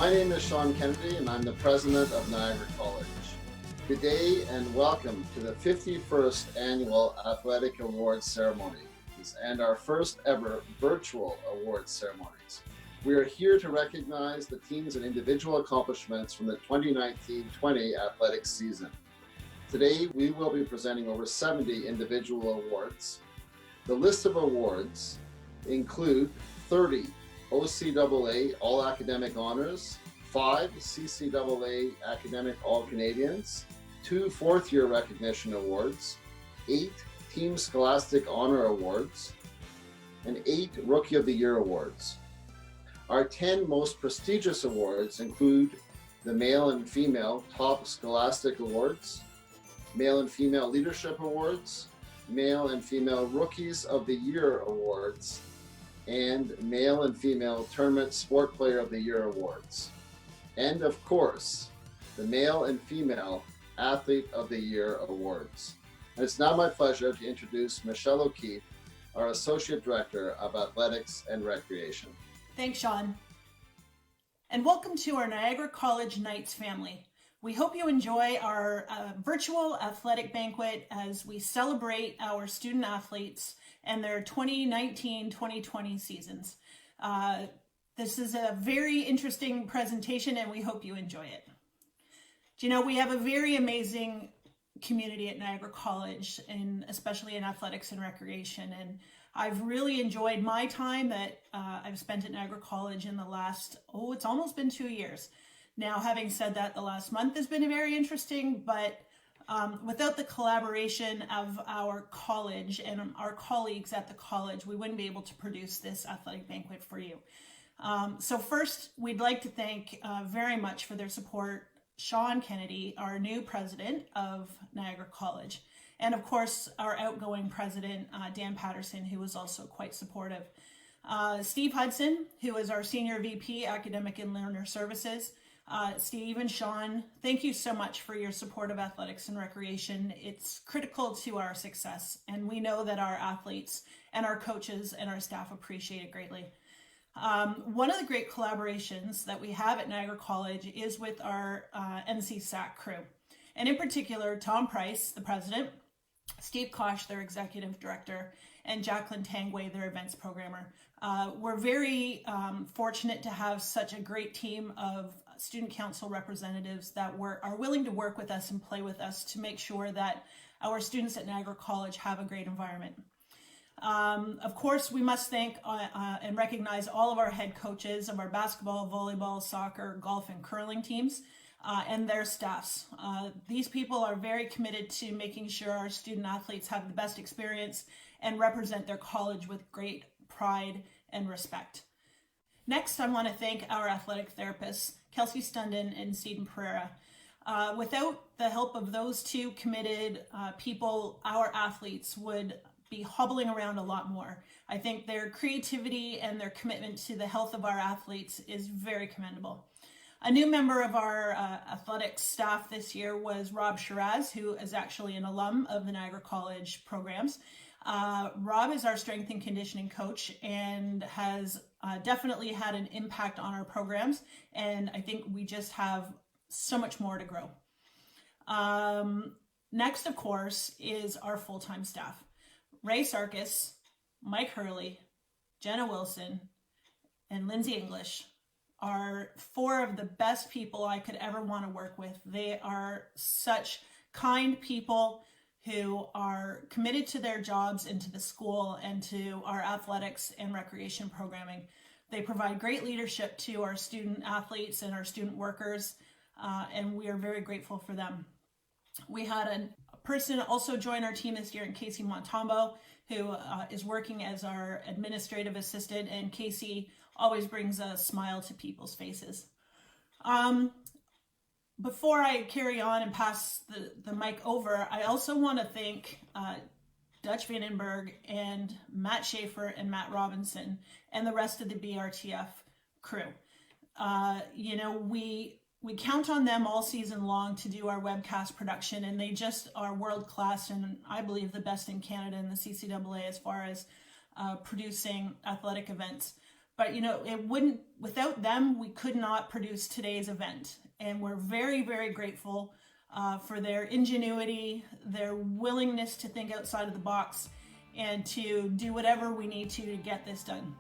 My name is Sean Kennedy and I'm the president of Niagara College. Good day and welcome to the 51st Annual Athletic Awards Ceremony and our first ever virtual awards ceremonies. We are here to recognize the teams and individual accomplishments from the 2019-20 athletics season. Today, we will be presenting over 70 individual awards. The list of awards include 30 OCAA All-Academic Honors, 5 CCAA Academic All-Canadians, 2 fourth-year recognition awards, 8 Team Scholastic Honor Awards, and 8 Rookie of the Year Awards. Our 10 most prestigious awards include the Male and Female Top Scholastic Awards, Male and Female Leadership Awards, Male and Female Rookies of the Year Awards, and Male and Female Tournament Sport Player of the Year Awards. And of course, the Male and Female Athlete of the Year Awards. And it's now my pleasure to introduce Michelle O'Keefe, our Associate Director of Athletics and Recreation. Thanks, Sean. And welcome to our Niagara College Knights family. We hope you enjoy our virtual athletic banquet as we celebrate our student athletes and their 2019-2020 seasons. This is a very interesting presentation and we hope you enjoy it. Do you know, we have a very amazing community at Niagara College, and especially in athletics and recreation. And I've really enjoyed my time that I've spent at Niagara College in the last, it's almost been 2 years. Now, having said that, the last month has been very interesting, but without the collaboration of our college and our colleagues at the college, we wouldn't be able to produce this athletic banquet for you. So first, we'd like to thank very much for their support Sean Kennedy, our new president of Niagara College, and of course our outgoing president, Dan Patterson, who was also quite supportive. Steve Hudson, who is our senior VP, Academic and Learner Services. Steve and Sean, thank you so much for your support of athletics and recreation. It's critical to our success, and we know that our athletes and our coaches and our staff appreciate it greatly. One of the great collaborations that we have at Niagara College is with our NC-SAC crew, and in particular, Tom Price, the president, Steve Kosh, their executive director, and Jacqueline Tangway, their events programmer. We're very fortunate to have such a great team of student council representatives that are willing to work with us and play with us to make sure that our students at Niagara College have a great environment. Of course, we must thank and recognize all of our head coaches of our basketball, volleyball, soccer, golf, and curling teams and their staffs. These people are very committed to making sure our student athletes have the best experience and represent their college with great pride and respect. Next, I want to thank our athletic therapists, Kelsey Stundon and Seaton Pereira. Without the help of those two committed people, our athletes would be hobbling around a lot more. I think their creativity and their commitment to the health of our athletes is very commendable. A new member of our athletics staff this year was Rob Shiraz, who is actually an alum of the Niagara College programs. Rob is our strength and conditioning coach and has definitely had an impact on our programs, and I think we just have so much more to grow. Next, of course, is our full-time staff. Ray Sarkis, Mike Hurley, Jenna Wilson, and Lindsay English are 4 of the best people I could ever want to work with. They are such kind people who are committed to their jobs and to the school and to our athletics and recreation programming. They provide great leadership to our student athletes and our student workers, and we are very grateful for them. We had a person also join our team this year in Casey Montombo, who is working as our administrative assistant, and Casey always brings a smile to people's faces. Before I carry on and pass the mic over, I also want to thank Dutch Vandenberg and Matt Schaefer and Matt Robinson and the rest of the BRTF crew. We count on them all season long to do our webcast production, and they just are world class and I believe the best in Canada and the CCAA as far as producing athletic events. But without them, we could not produce today's event. And we're very, very grateful for their ingenuity, their willingness to think outside of the box, and to do whatever we need to get this done.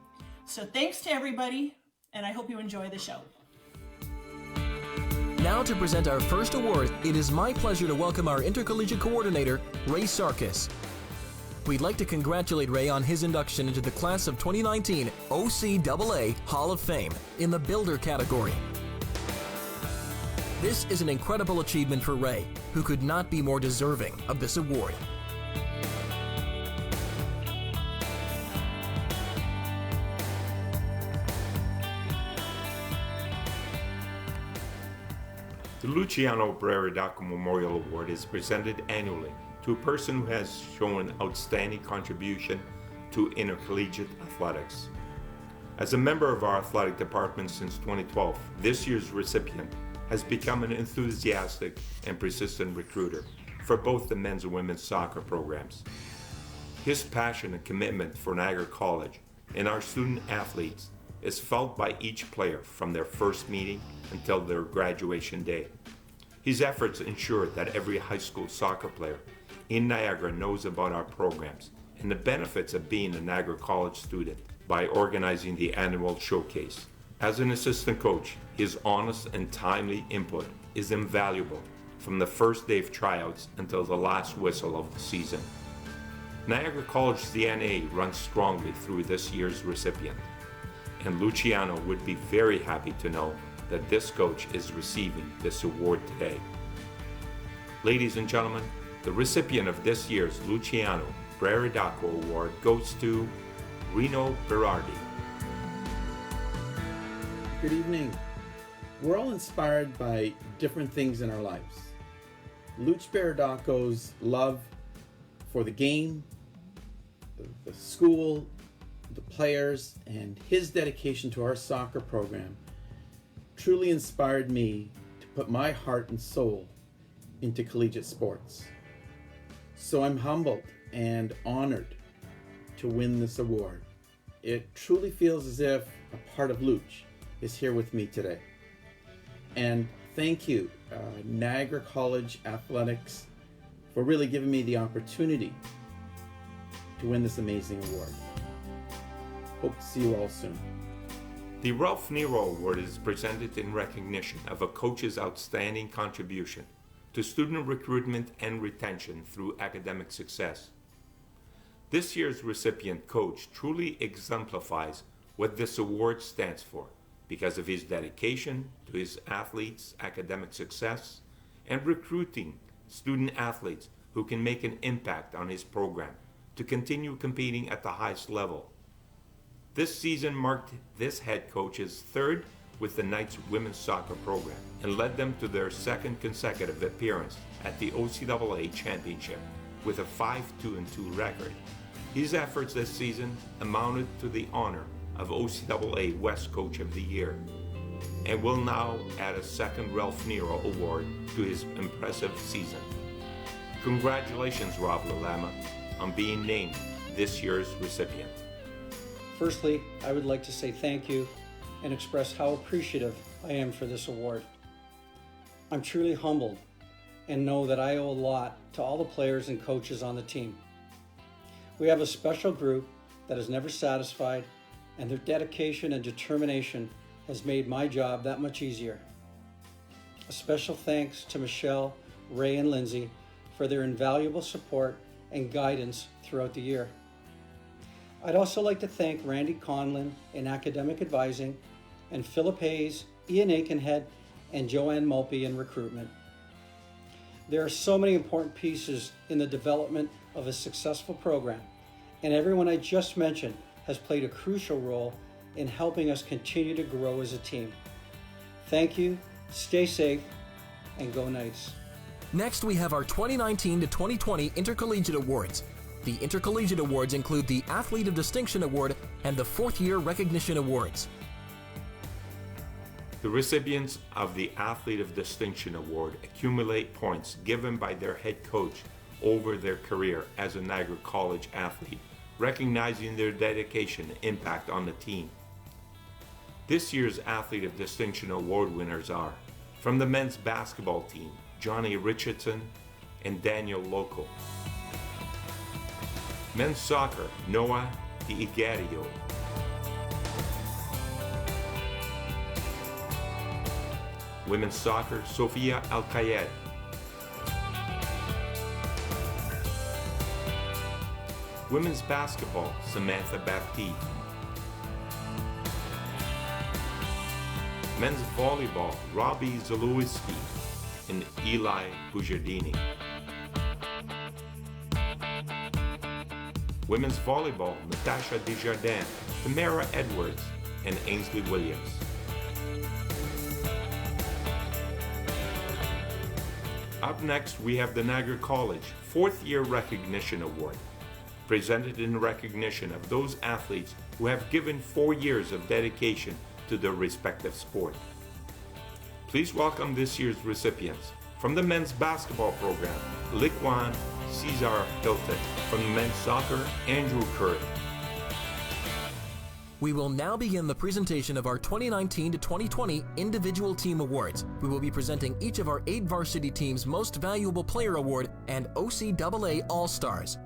So thanks to everybody, and I hope you enjoy the show. Now to present our first award, it is my pleasure to welcome our intercollegiate coordinator, Ray Sarkis. We'd like to congratulate Ray on his induction into the class of 2019 OCAA Hall of Fame in the Builder category. This is an incredible achievement for Ray, who could not be more deserving of this award. The Luciano Brera-Daco Memorial Award is presented annually to a person who has shown outstanding contribution to intercollegiate athletics. As a member of our athletic department since 2012, this year's recipient has become an enthusiastic and persistent recruiter for both the men's and women's soccer programs. His passion and commitment for Niagara College and our student athletes is felt by each player from their first meeting until their graduation day. His efforts ensure that every high school soccer player in Niagara knows about our programs and the benefits of being a Niagara College student by organizing the annual showcase. As an assistant coach, his honest and timely input is invaluable from the first day of tryouts until the last whistle of the season. Niagara College DNA runs strongly through this year's recipient, and Luciano would be very happy to know that this coach is receiving this award today. Ladies and gentlemen, the recipient of this year's Luciano Brera-Daco Award goes to Rino Berardi. Good evening. We're all inspired by different things in our lives. Luch Brera-Daco's love for the game, the school, the players, and his dedication to our soccer program truly inspired me to put my heart and soul into collegiate sports. So I'm humbled and honored to win this award. It truly feels as if a part of Luch is here with me today. And thank you, Niagara College Athletics, for really giving me the opportunity to win this amazing award. Hope to see you all soon. The Ralph Nero Award is presented in recognition of a coach's outstanding contribution to student recruitment and retention through academic success. This year's recipient coach truly exemplifies what this award stands for because of his dedication to his athletes' academic success and recruiting student athletes who can make an impact on his program to continue competing at the highest level. This season marked this head coach's third with the Knights women's soccer program and led them to their second consecutive appearance at the OCAA Championship with a 5-2-2 record. His efforts this season amounted to the honor of OCAA West Coach of the Year and will now add a second Ralph Nero Award to his impressive season. Congratulations, Rob Lalama, on being named this year's recipient. Firstly, I would like to say thank you and express how appreciative I am for this award. I'm truly humbled and know that I owe a lot to all the players and coaches on the team. We have a special group that is never satisfied, and their dedication and determination has made my job that much easier. A special thanks to Michelle, Ray, and Lindsay for their invaluable support and guidance throughout the year. I'd also like to thank Randy Conlin in academic advising, and Philip Hayes, Ian Aikenhead, and Joanne Mulpey in recruitment. There are so many important pieces in the development of a successful program, and everyone I just mentioned has played a crucial role in helping us continue to grow as a team. Thank you, stay safe, and go Knights. Next, we have our 2019 to 2020 Intercollegiate Awards. The Intercollegiate Awards include the Athlete of Distinction Award and the Fourth Year Recognition Awards. The recipients of the Athlete of Distinction Award accumulate points given by their head coach over their career as a Niagara College athlete, recognizing their dedication and impact on the team. This year's Athlete of Distinction Award winners are, from the men's basketball team, Johnny Richardson and Daniel Loco. Men's soccer, Noah Di Igario. Women's soccer, Sofia Al-Kayed. Women's basketball, Samantha Baptiste. Men's volleyball, Robbie Zalewski and Eli Bujardini. Women's volleyball, Natasha Desjardins, Tamara Edwards, and Ainsley Williams. Up next, we have the Niagara College 4th Year Recognition Award, presented in recognition of those athletes who have given 4 years of dedication to their respective sport. Please welcome this year's recipients. From the men's basketball program, Liquan Cesar Hilton. From the men's soccer, Andrew Curry. We will now begin the presentation of our 2019 to 2020 Individual Team Awards. We will be presenting each of our 8 varsity teams' Most Valuable Player Award and OCAA All-Stars.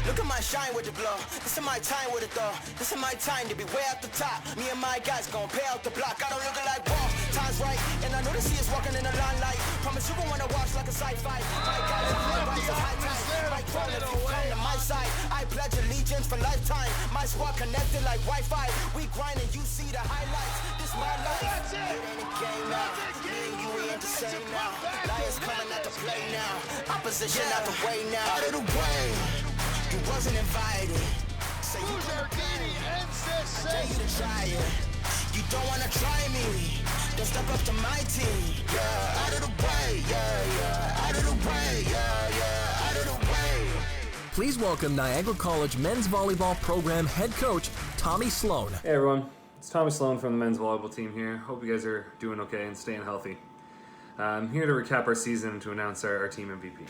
Look at my shine with the glow. This is my time with it though. This is my time to be way at the top. Me and my guys gon' pay out the block. I don't look like ball. Time's right, and I know they see us walking in a long light. Promise you gon' wanna watch like a sci-fi. My guys are high time. My phone if you come to my side. I pledge allegiance for lifetime. My squad connected like Wi-Fi. We grind and you see the highlights. This my life. It ain't a game now. Me and you ain't the same now. Lions coming at the play now. Opposition out the way now. Out of the way. You wasn't invited. Say you dare you to try it. You don't wanna try me. Then step up to my team. Yeah, out of the way. Yeah, out of the way. Yeah, out of the way. Please welcome Niagara College men's volleyball program head coach, Tommy Sloan. Hey everyone, it's Tommy Sloan from the men's volleyball team here. Hope you guys are doing okay and staying healthy. I'm here to recap our season and to announce our team MVP.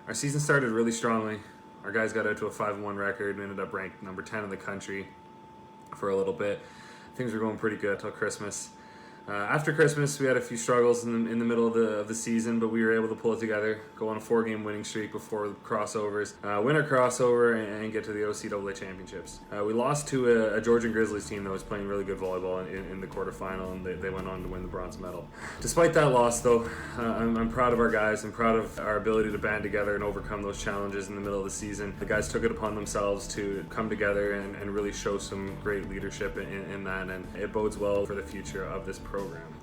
Our season started really strongly. Our guys got out to a 5-1 record. We ended up ranked number 10 in the country for a little bit. Things were going pretty good until Christmas. After Christmas, we had a few struggles in the middle of the season, but we were able to pull it together, go on a 4-game winning streak before the crossovers, win our crossover, and get to the OCAA championships. We lost to a Georgian Grizzlies team that was playing really good volleyball in the quarterfinal, and they went on to win the bronze medal. Despite that loss, though, I'm proud of our guys. I'm proud of our ability to band together and overcome those challenges in the middle of the season. The guys took it upon themselves to come together and really show some great leadership in that, and it bodes well for the future of this program.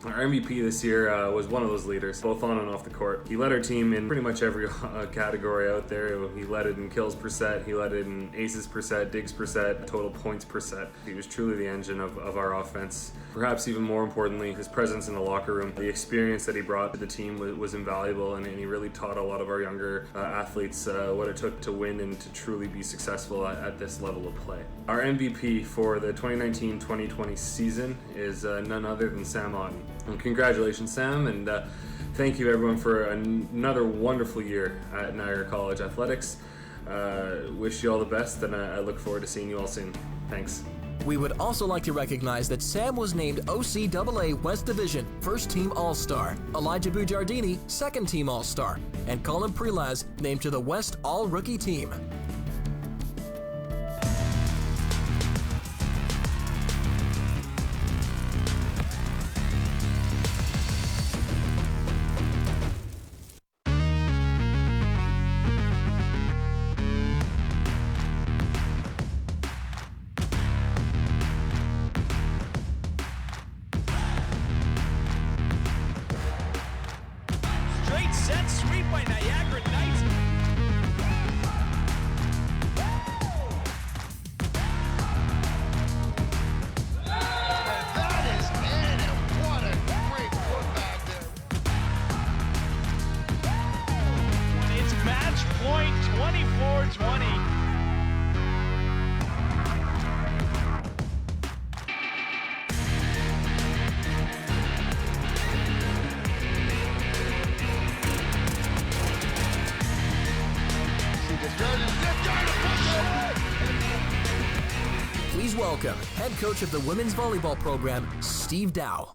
Our MVP this year was one of those leaders, both on and off the court. He led our team in pretty much every category out there. He led it in kills per set, he led it in aces per set, digs per set, total points per set. He was truly the engine of our offense. Perhaps even more importantly, his presence in the locker room, the experience that he brought to the team was invaluable, and he really taught a lot of our younger athletes what it took to win and to truly be successful at this level of play. Our MVP for the 2019-2020 season is none other than Sam Otten. And congratulations, Sam, and thank you everyone for another wonderful year at Niagara College Athletics. Wish you all the best, and I look forward to seeing you all soon. Thanks. We would also like to recognize that Sam was named OCAA West Division First Team All-Star, Elijah Bujardini Second Team All-Star, and Colin Prelaz named to the West All-Rookie Team. Straight set sweep by Niagara Knights. And that is in, and what a great putback there. welcome head coach of the women's volleyball program, Steve Dow.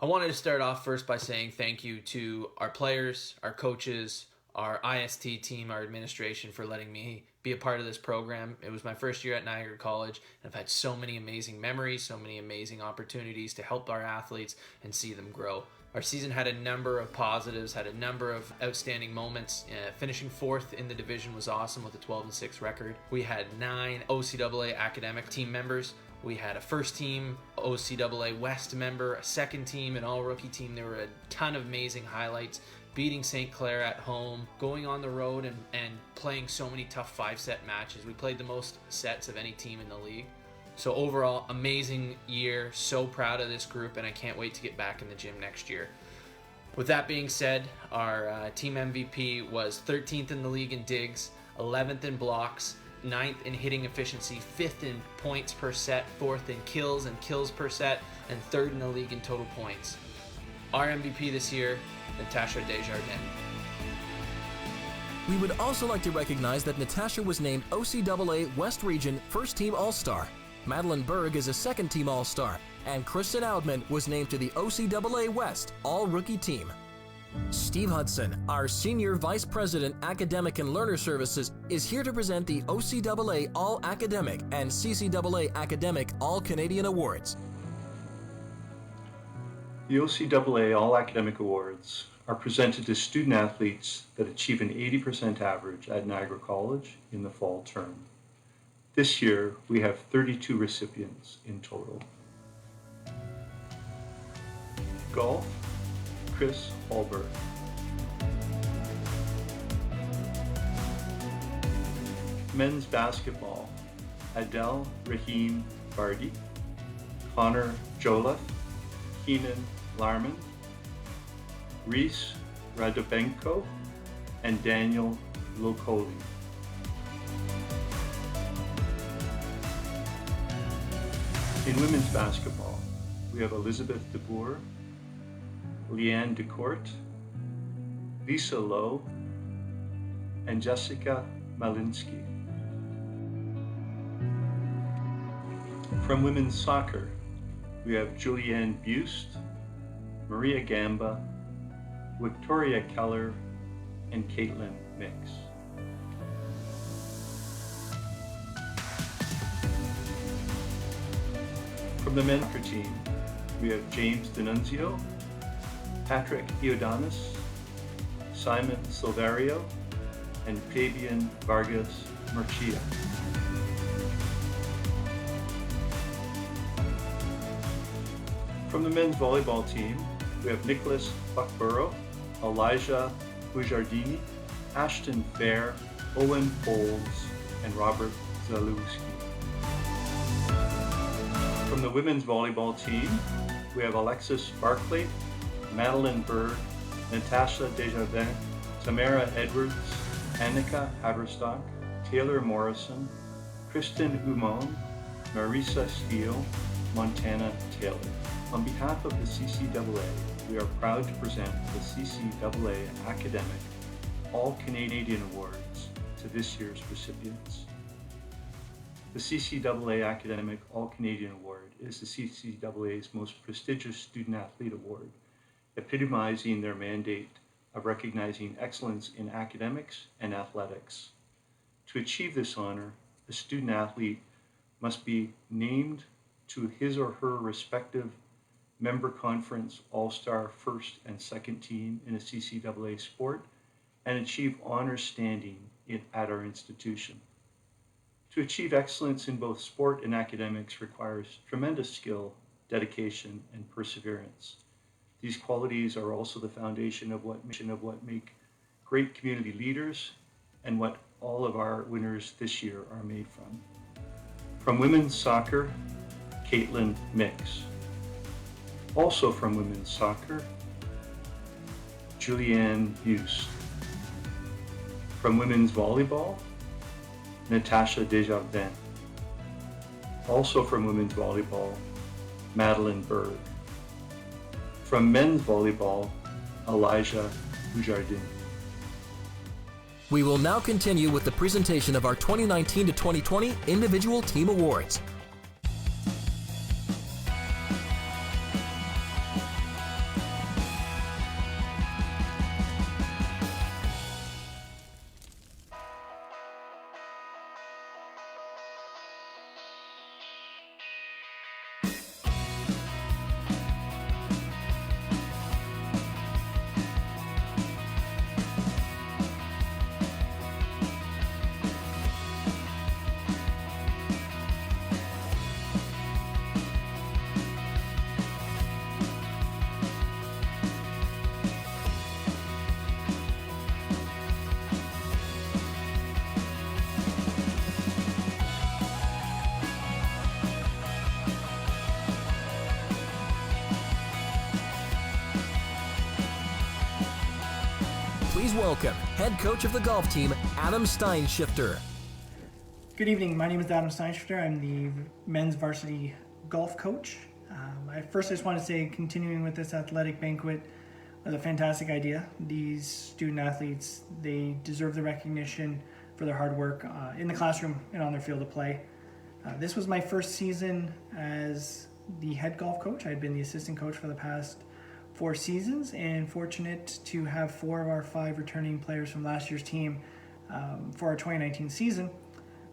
I wanted to start off first by saying thank you to our players, our coaches, our IST team, our administration for letting me be a part of this program. It was my first year at Niagara College, and I've had so many amazing memories, so many amazing opportunities to help our athletes and see them grow. Our season had a number of positives, had a number of outstanding moments. Finishing fourth in the division was awesome with a 12-6 record. We had 9 OCAA academic team members. We had a first team OCAA West member, a second team, an all-rookie team. There were a ton of amazing highlights. Beating St. Clair at home, going on the road and playing so many tough 5-set matches. We played the most sets of any team in the league. So overall, amazing year. So proud of this group, and I can't wait to get back in the gym next year. With that being said, our team MVP was 13th in the league in digs, 11th in blocks, 9th in hitting efficiency, 5th in points per set, 4th in kills and kills per set, and 3rd in the league in total points. Our MVP this year, Natasha Desjardins. We would also like to recognize that Natasha was named OCAA West Region First Team All-Star. Madeline Berg is a Second Team All-Star, and Kristen Oudman was named to the OCAA West All-Rookie Team. Steve Hudson, our Senior Vice President Academic and Learner Services, is here to present the OCAA All-Academic and CCAA Academic All-Canadian Awards. The OCAA All-Academic Awards are presented to student athletes that achieve an 80% average at Niagara College in the fall term. This year, we have 32 recipients in total. Golf, Chris Hallberg. Men's basketball, Adel Rahim Bardi, Connor Joliffe, Keenan Larman, Reese Radobenko, and Daniel Lokoli. In women's basketball, we have Elizabeth DeBoer, Leanne DeCourt, Lisa Lowe, and Jessica Malinsky. From women's soccer, we have Julianne Buste, Maria Gamba, Victoria Keller, and Caitlin Mix. From the men's soccer team, we have James D'Annunzio, Patrick Iodanis, Simon Silverio, and Fabian Vargas Murcia. From the men's volleyball team, we have Nicholas Buckborough, Elijah Bujardini, Ashton Fair, Owen Foles, and Robert Zalewski. From the women's volleyball team, we have Alexis Barclay, Madeline Berg, Natasha Desjardins, Tamara Edwards, Annika Haberstock, Taylor Morrison, Kristen Umon, Marisa Steele, Montana Taylor. On behalf of the CCAA, we are proud to present the CCAA Academic All-Canadian Awards to this year's recipients. The CCAA Academic All-Canadian Award is the CCAA's most prestigious student-athlete award, epitomizing their mandate of recognizing excellence in academics and athletics. To achieve this honor, a student-athlete must be named to his or her respective member conference all-star first and second team in a CCAA sport and achieve honor standing at our institution. To achieve excellence in both sport and academics requires tremendous skill, dedication, and perseverance. These qualities are also the foundation of what make great community leaders and what all of our winners this year are made from. From women's soccer, Caitlin Mix. Also from women's soccer, Julianne Buste. From women's volleyball, Natasha Desjardins. Also from women's volleyball, Madeline Berg. From men's volleyball, Elijah Bujardin. We will now continue with the presentation of our 2019 to 2020 Individual Team Awards. Please welcome head coach of the golf team, Adam Steinschifter. Good evening. My name is Adam Steinschifter. I'm the men's varsity golf coach. I just want to say, continuing with this athletic banquet was a fantastic idea. These student athletes, they deserve the recognition for their hard work in the classroom and on their field of play. This was my first season as the head golf coach. I had been the assistant coach for the past 4 seasons, and fortunate to have 4 of our 5 returning players from last year's team for our 2019 season.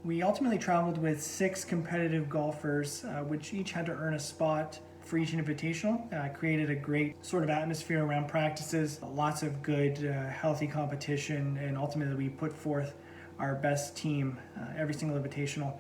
We ultimately traveled with 6 competitive golfers, which each had to earn a spot for each invitational. Created a great sort of atmosphere around practices, lots of good, healthy competition, and ultimately we put forth our best team every single invitational.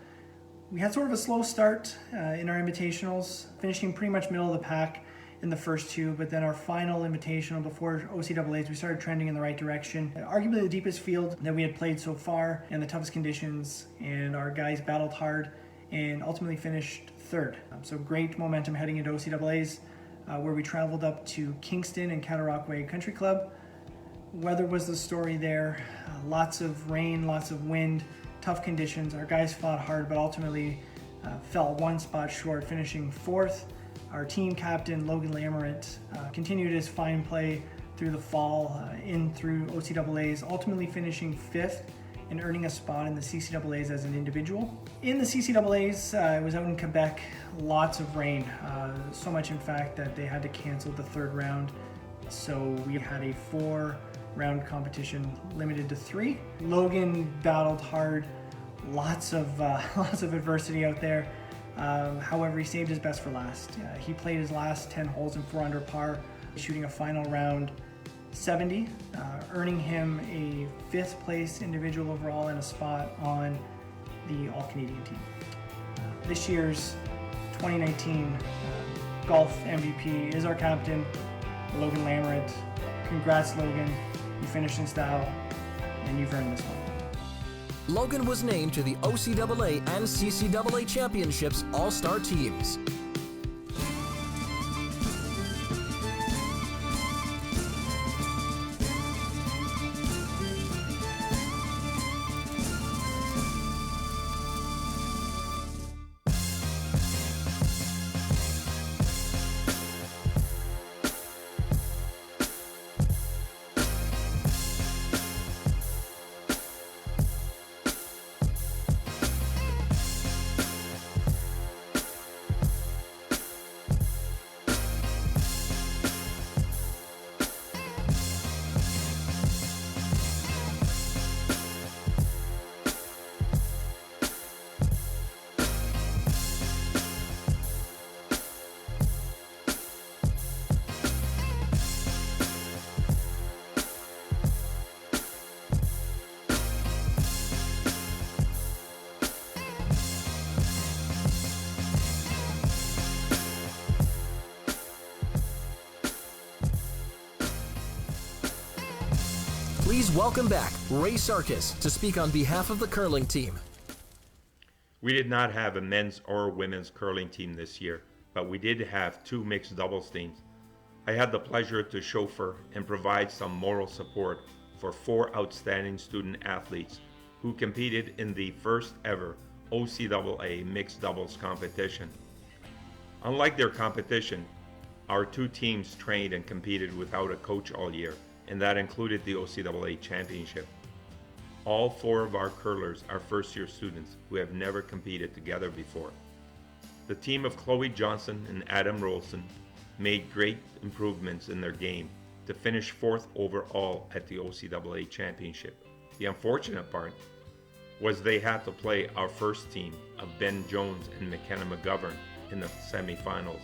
We had sort of a slow start in our invitationals, finishing pretty much middle of the pack in the first 2, but then our final invitational before OCAAs, we started trending in the right direction. Arguably the deepest field that we had played so far and the toughest conditions, and our guys battled hard and ultimately finished 3rd. So great momentum heading into OCAAs, where we traveled up to Kingston and Cataraqui Country Club. Weather was the story there. Lots of rain, lots of wind, tough conditions. Our guys fought hard, but ultimately fell 1 spot short, finishing 4th. Our team captain, Logan Lamarant, continued his fine play through the fall, in through OCAAs, ultimately finishing 5th and earning a spot in the CCAAs as an individual. In the CCAAs, it was out in Quebec, lots of rain, so much in fact that they had to cancel the 3rd round. So we had a 4-round competition limited to 3. Logan battled hard, lots of adversity out there. However, he saved his best for last. He played his last 10 holes in 4 under par, shooting a final round 70, earning him a 5th place individual overall and a spot on the All-Canadian team. This year's 2019 golf MVP is our captain, Logan Lamarant. Congrats, Logan. You finished in style, and you've earned this one. Logan was named to the OCAA and CCAA Championships All-Star teams. Please welcome back Ray Sarkis to speak on behalf of the curling team. We did not have a men's or women's curling team this year, but we did have 2 mixed doubles teams. I had the pleasure to chauffeur and provide some moral support for 4 outstanding student athletes who competed in the first ever OCAA mixed doubles competition. Unlike their competition, our 2 teams trained and competed without a coach all year, and that included the OCAA championship. All 4 of our curlers are first-year students who have never competed together before. The team of Chloe Johnson and Adam Rolson made great improvements in their game to finish 4th overall at the OCAA championship. The unfortunate part was they had to play our first team of Ben Jones and McKenna McGovern in the semifinals.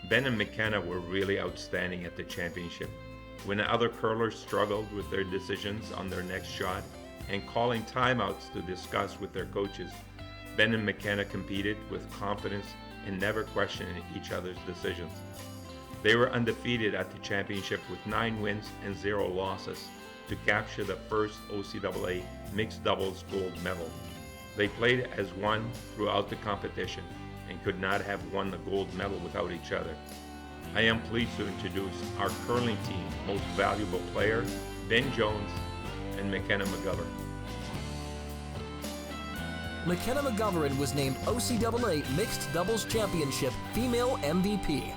Ben and McKenna were really outstanding at the championship. When other curlers struggled with their decisions on their next shot and calling timeouts to discuss with their coaches, Ben and McKenna competed with confidence and never questioned each other's decisions. They were undefeated at the championship with 9 wins and 0 losses to capture the first OCAA mixed doubles gold medal. They played as one throughout the competition and could not have won the gold medal without each other. I am pleased to introduce our curling team most valuable player, Ben Jones and McKenna McGovern. McKenna McGovern was named OCAA Mixed Doubles Championship Female MVP.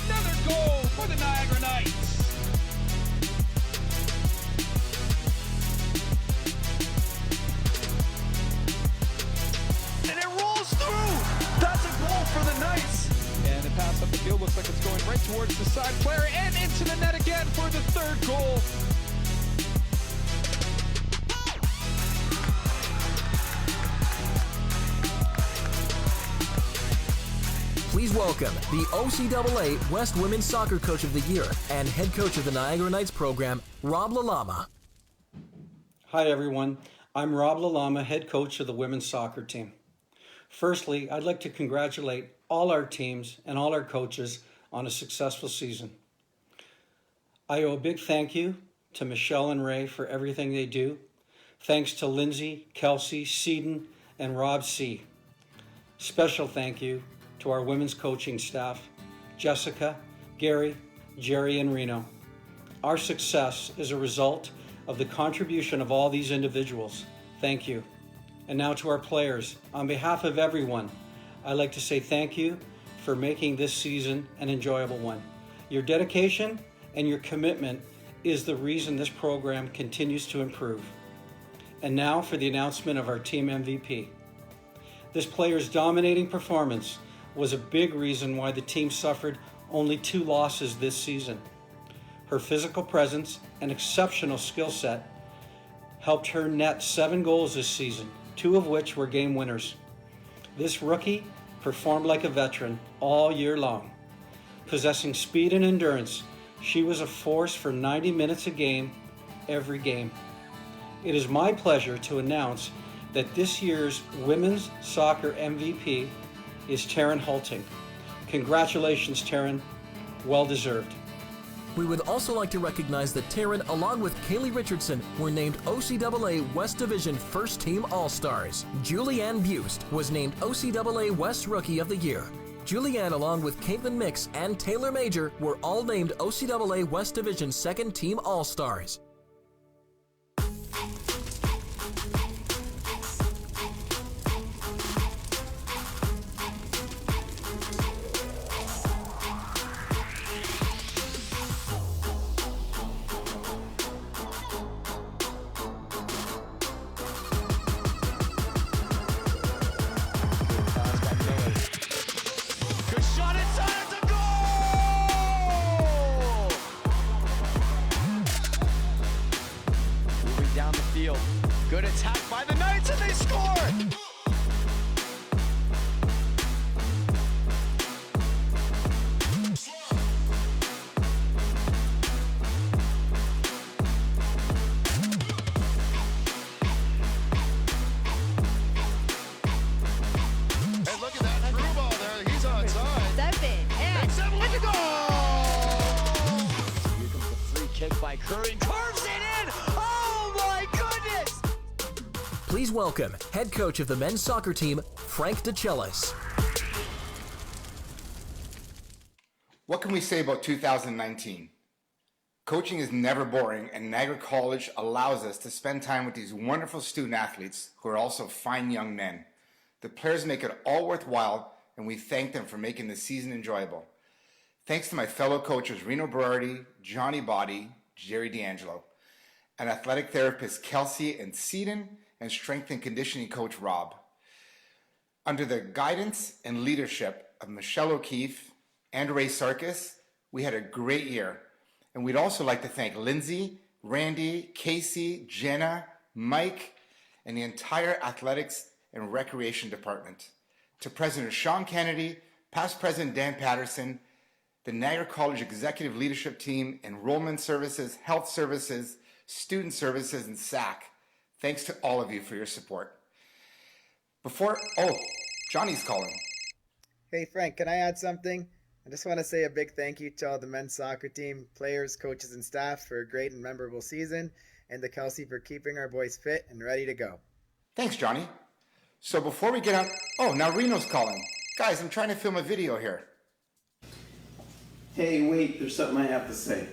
Another goal for the Niagara Knights. And it rolls through. That's a goal for the Knights. And the pass up the field looks like it's going right towards the side player and into the net again for the third goal. Please welcome the OCAA West Women's Soccer Coach of the Year and head coach of the Niagara Knights program, Rob Lalama. Hi everyone, I'm Rob Lalama, head coach of the women's soccer team. Firstly, I'd like to congratulate all our teams and all our coaches on a successful season. I owe a big thank you to Michelle and Ray for everything they do. Thanks to Lindsay, Kelsey, Seaton, and Rob C. Special thank you to our women's coaching staff, Jessica, Gary, Jerry, and Reno. Our success is a result of the contribution of all these individuals. Thank you. And now to our players. On behalf of everyone, I'd like to say thank you for making this season an enjoyable one. Your dedication and your commitment is the reason this program continues to improve. And now for the announcement of our team MVP. This player's dominating performance was a big reason why the team suffered only 2 losses this season. Her physical presence and exceptional skill set helped her net 7 goals this season, 2 of which were game winners. This rookie performed like a veteran all year long. Possessing speed and endurance, she was a force for 90 minutes a game, every game. It is my pleasure to announce that this year's Women's Soccer MVP is Taryn Halting. Congratulations, Taryn. Well deserved. We would also like to recognize that Taryn, along with Kaylee Richardson, were named OCAA West Division First Team All-Stars. Julianne Bust was named OCAA West Rookie of the Year. Julianne, along with Caitlin Mix and Taylor Major, were all named OCAA West Division Second Team All-Stars. Good shot inside, it's a goal! Moving down the field. Good attack by the Knights and they score! And look at that through ball there. He's onside. 7 and It's a goal! here comes the free kick by Curry. Curves it in! Oh my goodness! Please welcome head coach of the men's soccer team, Frank DeCellis. What can we say about 2019? Coaching is never boring, and Niagara College allows us to spend time with these wonderful student athletes who are also fine young men. The players make it all worthwhile, and we thank them for making the season enjoyable. Thanks to my fellow coaches Reno Berardi, Johnny Body, Jerry D'Angelo, and athletic therapists Kelsey and Seaton, and strength and conditioning coach Rob. Under the guidance and leadership of Michelle O'Keefe and Ray Sarkis, we had a great year. And we'd also like to thank Lindsay, Randy, Casey, Jenna, Mike, and the entire athletics and recreation department. to President Sean Kennedy, past President Dan Patterson, the Niagara College Executive Leadership Team, Enrollment Services, Health Services, Student Services, and SAC. Thanks to all of you for your support. Johnny's calling. Hey Frank, can I add something? I just want to say a big thank you to all the men's soccer team, players, coaches, and staff for a great and memorable season, and to Kelsey for keeping our boys fit and ready to go. Thanks, Johnny. So before we get on... now Reno's calling. Guys, I'm trying to film a video here. Hey, wait, there's something I have to say.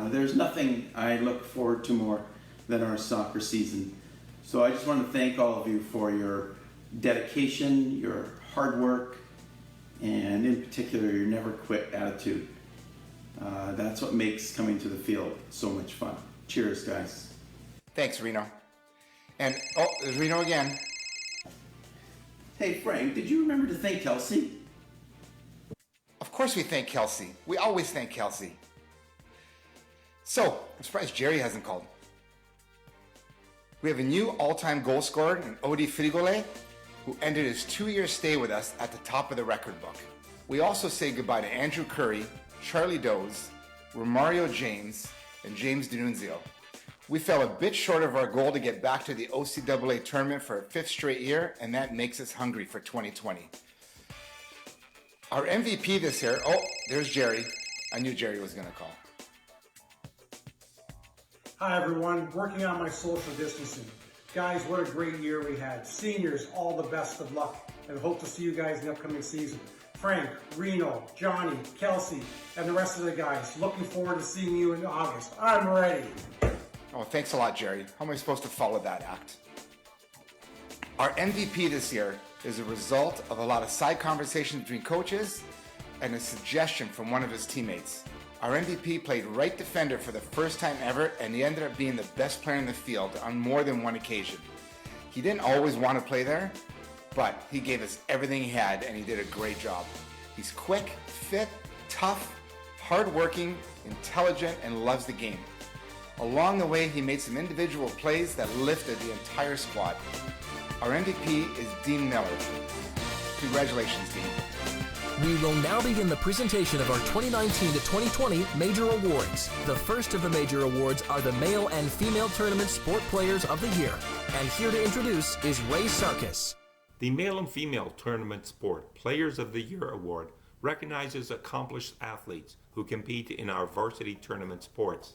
There's nothing I look forward to more than our soccer season. So I just want to thank all of you for your dedication, your hard work, and in particular, your never quit attitude. That's what makes coming to the field so much fun. Cheers, guys. Thanks, Reno. And, there's Reno again. Hey, Frank, did you remember to thank Kelsey? Of course we thank Kelsey. We always thank Kelsey. So, I'm surprised Jerry hasn't called. We have a new all-time goal scorer in Odi Frigole, who ended his 2-year stay with us at the top of the record book. We also say goodbye to Andrew Curry, Charlie Doze, Romario James, and James D'Annunzio. We fell a bit short of our goal to get back to the OCAA tournament for a 5th straight year, and that makes us hungry for 2020. Our MVP this year, there's Jerry. I knew Jerry was going to call. Hi everyone, working on my social distancing. Guys, what a great year we had. Seniors, all the best of luck, and hope to see you guys in the upcoming season. Frank, Reno, Johnny, Kelsey, and the rest of the guys. Looking forward to seeing you in August. I'm ready. Oh, thanks a lot, Jerry. How am I supposed to follow that act? Our MVP this year is a result of a lot of side conversations between coaches and a suggestion from one of his teammates. Our MVP played right defender for the first time ever, and he ended up being the best player in the field on more than one occasion. He didn't always want to play there, but he gave us everything he had, and he did a great job. He's quick, fit, tough, hardworking, intelligent, and loves the game. Along the way, he made some individual plays that lifted the entire squad. Our MVP is Dean Miller. Congratulations, Dean. We will now begin the presentation of our 2019 to 2020 Major Awards. The first of the major awards are the Male and Female Tournament Sport Players of the Year. And here to introduce is Ray Sarkis. The Male and Female Tournament Sport Players of the Year Award recognizes accomplished athletes who compete in our varsity tournament sports.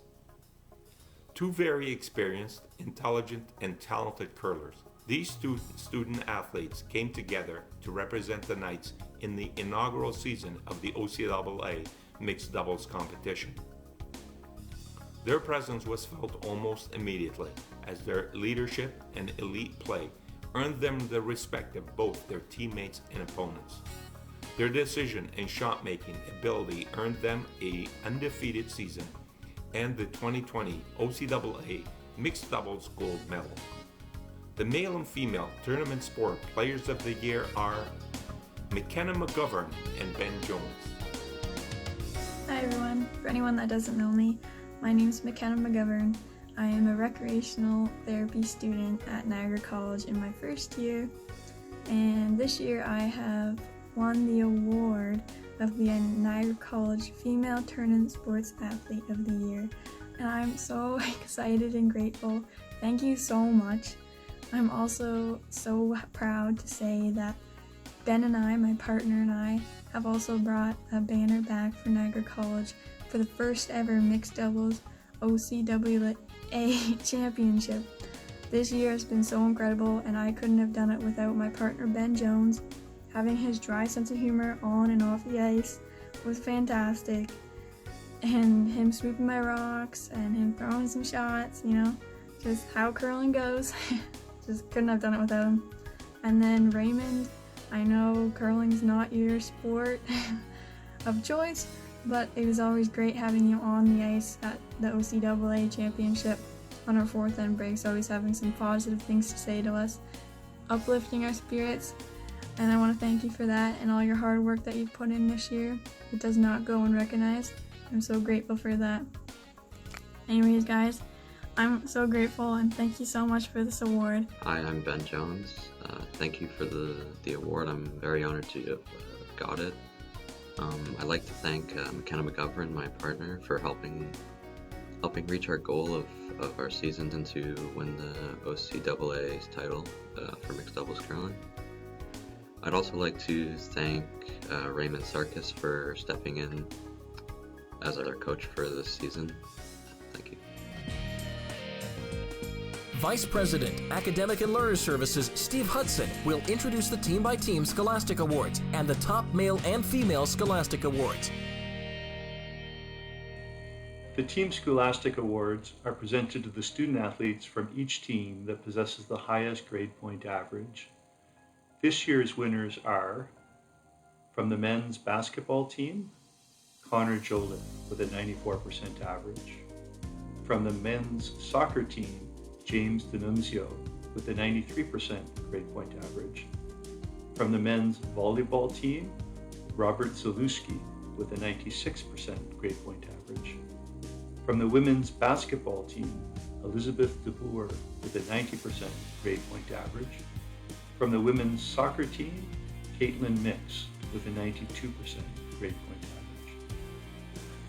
Two very experienced, intelligent, and talented curlers. These student athletes came together to represent the Knights in the inaugural season of the OCAA mixed doubles competition. Their presence was felt almost immediately, as their leadership and elite play earned them the respect of both their teammates and opponents. Their decision and shot-making ability earned them an undefeated season and the 2020 OCAA mixed doubles gold medal. The Male and Female Tournament Sport Players of the Year are McKenna McGovern and Ben Jones. Hi everyone. For anyone that doesn't know me, my name is McKenna McGovern. I am a recreational therapy student at Niagara College in my first year, and this year I have won the award of the Niagara College Female Tournament Sports Athlete of the Year, and I'm so excited and grateful. Thank you so much. I'm also so proud to say that Ben and I, my partner and I, have also brought a banner back for Niagara College for the first ever mixed doubles OCAA championship. This year has been so incredible, and I couldn't have done it without my partner Ben Jones. Having his dry sense of humor on and off the ice was fantastic, and him sweeping my rocks and him throwing some shots, just how curling goes. Just couldn't have done it without him. And then Raymond, I know curling's not your sport of choice, but it was always great having you on the ice at the OCAA championship on our fourth end breaks, always having some positive things to say to us, uplifting our spirits. And I want to thank you for that and all your hard work that you've put in this year. It does not go unrecognized. I'm so grateful for that. Anyways, guys, I'm so grateful and thank you so much for this award. Hi, I'm Ben Jones. Thank you for the award. I'm very honored to have got it. I'd like to thank McKenna McGovern, my partner, for helping reach our goal of our seasons and to win the OCAA's title for mixed doubles curling. I'd also like to thank Raymond Sarkis for stepping in as our coach for this season. Thank you. Vice President, Academic and Learner Services, Steve Hudson, will introduce the Team-by-Team Scholastic Awards and the top male and female Scholastic Awards. The Team Scholastic Awards are presented to the student athletes from each team that possesses the highest grade point average. This year's winners are, from the men's basketball team, Connor Jolin with a 94% average. From the men's soccer team, James D'Annunzio with a 93% grade point average. From the men's volleyball team, Robert Zalewski with a 96% grade point average. From the women's basketball team, Elizabeth DeBoer with a 90% grade point average. From the women's soccer team, Caitlin Mix with a 92% grade point average.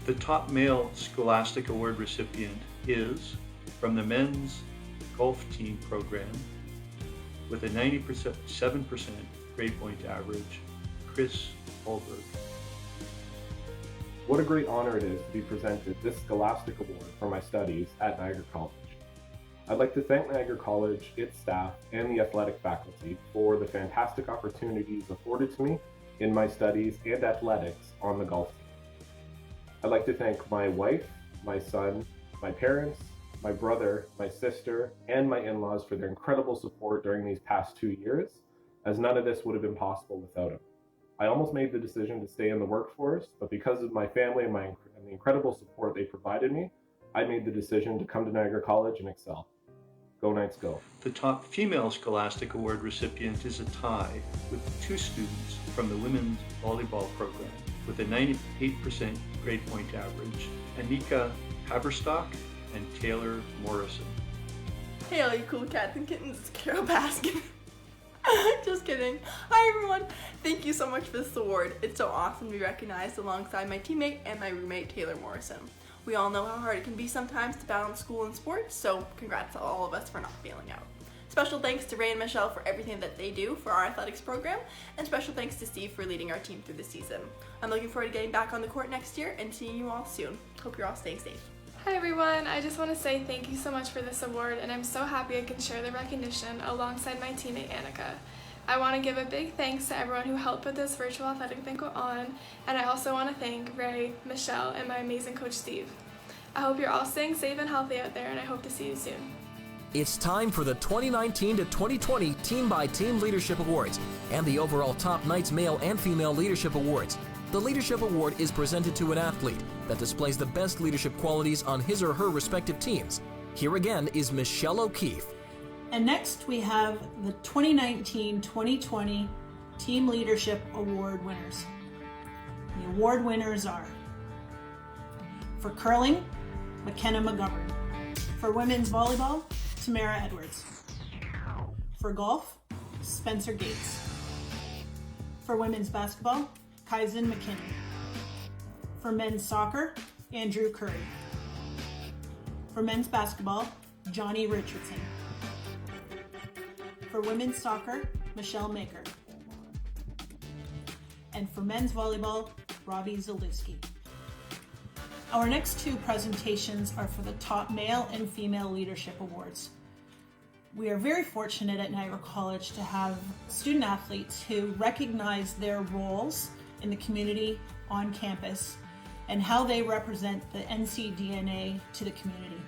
The top male Scholastic Award recipient is, from the men's golf team program, with a 97% grade point average, Chris Holberg. What a great honor it is to be presented this Scholastic Award for my studies at Niagara College. I'd like to thank Niagara College, its staff, and the athletic faculty for the fantastic opportunities afforded to me in my studies and athletics on the golf team. I'd like to thank my wife, my son, my parents, my brother, my sister, and my in-laws for their incredible support during these past 2 years, as none of this would have been possible without them. I almost made the decision to stay in the workforce, but because of my family and the incredible support they provided me, I made the decision to come to Niagara College and excel. Go Knights, go. The top female Scholastic Award recipient is a tie with 2 students from the women's volleyball program with a 98% grade point average, Anika Haberstock and Taylor Morrison. Hey all you cool cats and kittens, it's Carol Baskin. Just kidding. Hi everyone. Thank you so much for this award. It's so awesome to be recognized alongside my teammate and my roommate Taylor Morrison. We all know how hard it can be sometimes to balance school and sports, so congrats to all of us for not failing out. Special thanks to Ray and Michelle for everything that they do for our athletics program, and special thanks to Steve for leading our team through the season. I'm looking forward to getting back on the court next year and seeing you all soon. Hope you're all staying safe. Hi everyone, I just want to say thank you so much for this award, and I'm so happy I can share the recognition alongside my teammate Annika. I want to give a big thanks to everyone who helped put this virtual athletic banquet on, and I also want to thank Ray, Michelle, and my amazing coach Steve. I hope you're all staying safe and healthy out there, and I hope to see you soon. It's time for the 2019 to 2020 Team-by-Team Leadership Awards and the overall Top Knights Male and Female Leadership Awards. The Leadership Award is presented to an athlete that displays the best leadership qualities on his or her respective teams. Here again is Michelle O'Keefe. And next we have the 2019-2020 Team Leadership Award winners. The award winners are, for curling, McKenna McGovern. For women's volleyball, Tamara Edwards. For golf, Spencer Gates. For women's basketball, Kyson McKinney. For men's soccer, Andrew Curry. For men's basketball, Johnny Richardson. For women's soccer, Michelle Maker. And for men's volleyball, Robbie Zalewski. Our next 2 presentations are for the top male and female leadership awards. We are very fortunate at Niagara College to have student athletes who recognize their roles in the community on campus and how they represent the NC DNA to the community.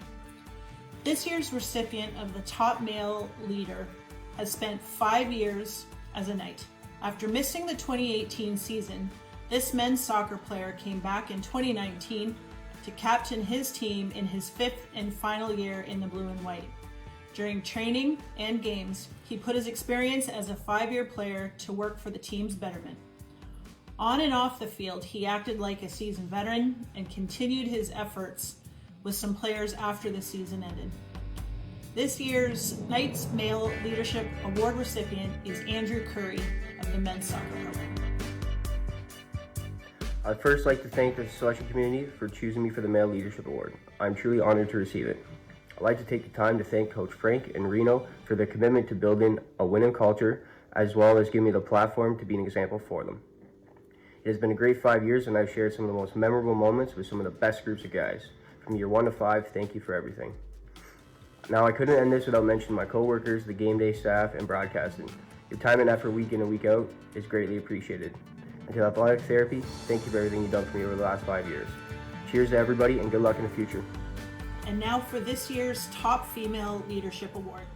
This year's recipient of the top male leader has spent 5 years as a Knight. After missing the 2018 season, this men's soccer player came back in 2019 to captain his team in his 5th and final year in the blue and white. During training and games, he put his experience as a 5-year player to work for the team's betterment. On and off the field, he acted like a seasoned veteran and continued his efforts with some players after the season ended. This year's Knights Male Leadership Award recipient is Andrew Curry of the men's soccer program. I'd first like to thank the selection community for choosing me for the Male Leadership Award. I'm truly honored to receive it. I'd like to take the time to thank Coach Frank and Reno for their commitment to building a winning culture, as well as giving me the platform to be an example for them. It has been a great 5 years, and I've shared some of the most memorable moments with some of the best groups of guys. From year 1 to 5, thank you for everything. Now, I couldn't end this without mentioning my coworkers, the game day staff, and broadcasting. Your time and effort week in and week out is greatly appreciated. And to Athletic Therapy, thank you for everything you've done for me over the last 5 years. Cheers to everybody, and good luck in the future. And now for this year's Top Female Leadership Award.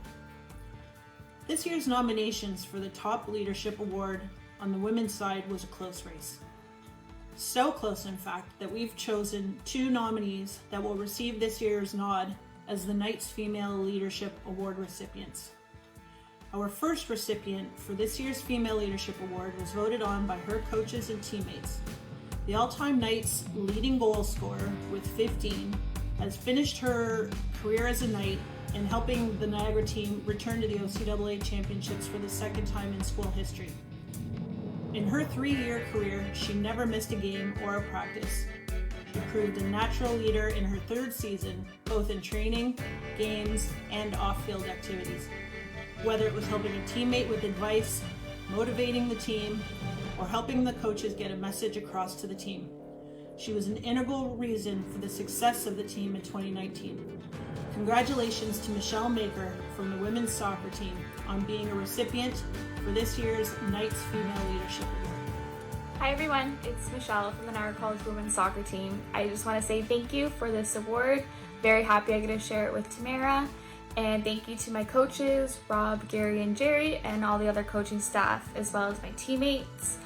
This year's nominations for the Top Leadership Award on the women's side was a close race. So close, in fact, that we've chosen 2 nominees that will receive this year's nod as the Knights Female Leadership Award recipients. Our first recipient for this year's Female Leadership Award was voted on by her coaches and teammates. The all-time Knights leading goal scorer with 15 has finished her career as a Knight and helping the Niagara team return to the OCAA championships for the second time in school history. In her 3-year career, she never missed a game or a practice. She proved a natural leader in her 3rd season, both in training, games, and off-field activities. Whether it was helping a teammate with advice, motivating the team, or helping the coaches get a message across to the team. She was an integral reason for the success of the team in 2019. Congratulations to Michelle Maker from the women's soccer team on being a recipient for this year's Knights Female Leadership Award. Hi everyone, it's Michelle from the Niagara College women's soccer team. I just want to say thank you for this award. Very happy I get to share it with Tamara. And thank you to my coaches, Rob, Gary, and Jerry, and all the other coaching staff, as well as my teammates.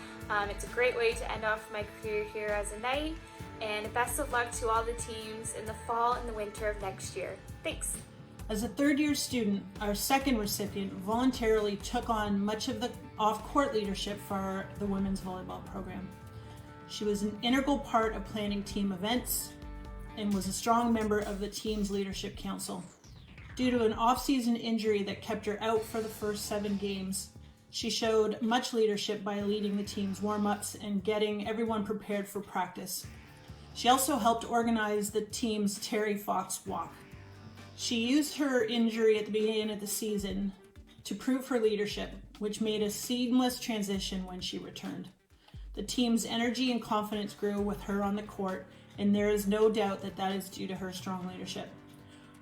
It's a great way to end off my career here as a Knight. And best of luck to all the teams in the fall and the winter of next year. Thanks. As a 3rd-year student, our second recipient voluntarily took on much of the off-court leadership for the women's volleyball program. She was an integral part of planning team events and was a strong member of the team's leadership council. Due to an off-season injury that kept her out for the first 7 games, she showed much leadership by leading the team's warm-ups and getting everyone prepared for practice. She also helped organize the team's Terry Fox walk. She used her injury at the beginning of the season to prove her leadership, which made a seamless transition when she returned. The team's energy and confidence grew with her on the court, and there is no doubt that that is due to her strong leadership.